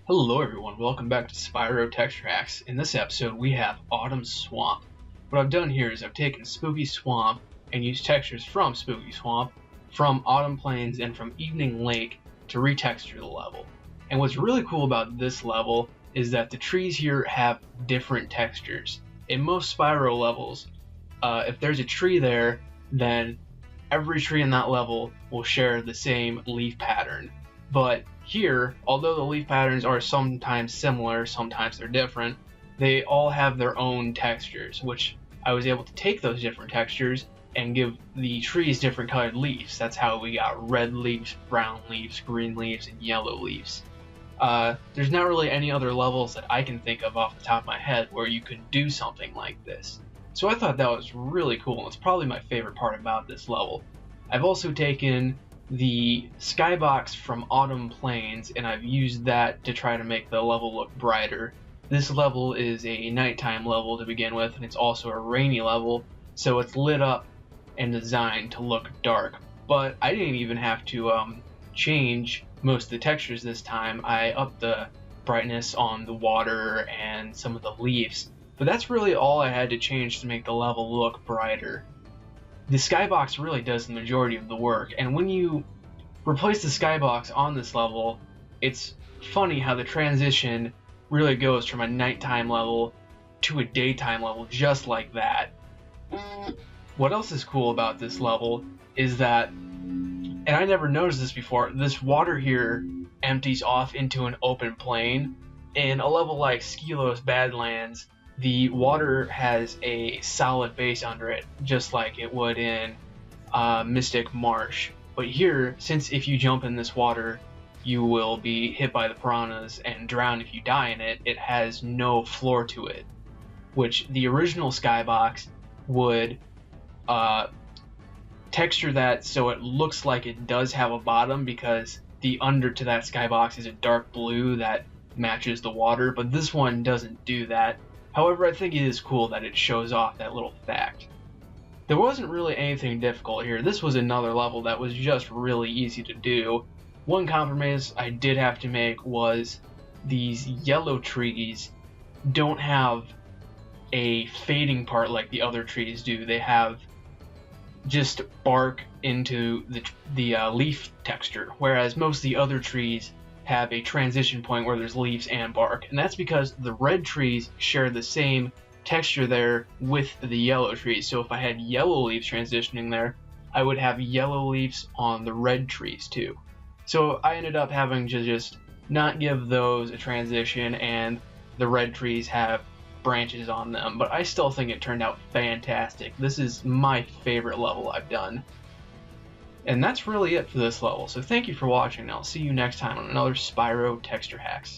Hello everyone, welcome back to Spyro Texture Hacks. In this episode we have Autumn Swamp. What I've done here is I've taken Spooky Swamp and used textures from Spooky Swamp, from Autumn Plains, and from Evening Lake to retexture the level. And what's really cool about this level is that the trees here have different textures. In most Spyro levels, if there's a tree there, then every tree in that level will share the same leaf pattern. But here, although the leaf patterns are sometimes similar, sometimes they're different, they all have their own textures, which I was able to take those different textures and give the trees different colored leaves. That's how we got red leaves, brown leaves, green leaves, and yellow leaves. There's not really any other levels that I can think of off the top of my head where you could do something like this. So I thought that was really cool, and it's probably my favorite part about this level. I've also taken the skybox from Autumn Plains and I've used that to try to make the level look brighter. This level is a nighttime level to begin with, and it's also a rainy level, so it's lit up and designed to look dark. But I didn't even have to change most of the textures this time. I upped the brightness on the water and some of the leaves, but that's really all I had to change to make the level look brighter. The skybox really does the majority of the work, and when you replace the skybox on this level, it's funny how the transition really goes from a nighttime level to a daytime level just like that. What else is cool about this level is that, and I never noticed this before, this water here empties off into an open plain. In a level like Skylo's Badlands, the water has a solid base under it, just like it would in Mystic Marsh. But here, since if you jump in this water, you will be hit by the piranhas and drown if you die in it, it has no floor to it, which the original skybox would texture that so it looks like it does have a bottom, because the under to that skybox is a dark blue that matches the water, but this one doesn't do that. However, I think it is cool that it shows off that little fact. There wasn't really anything difficult here. This was another level that was just really easy to do. One compromise I did have to make was these yellow trees don't have a fading part like the other trees do. They have just bark into the leaf texture, whereas most of the other trees have a transition point where there's leaves and bark, and that's because the red trees share the same texture there with the yellow trees. So if I had yellow leaves transitioning there, I would have yellow leaves on the red trees too. So I ended up having to just not give those a transition, and the red trees have branches on them, but I still think it turned out fantastic. This is my favorite level I've done. And that's really it for this level, so thank you for watching, and I'll see you next time on another Spyro Texture Hacks.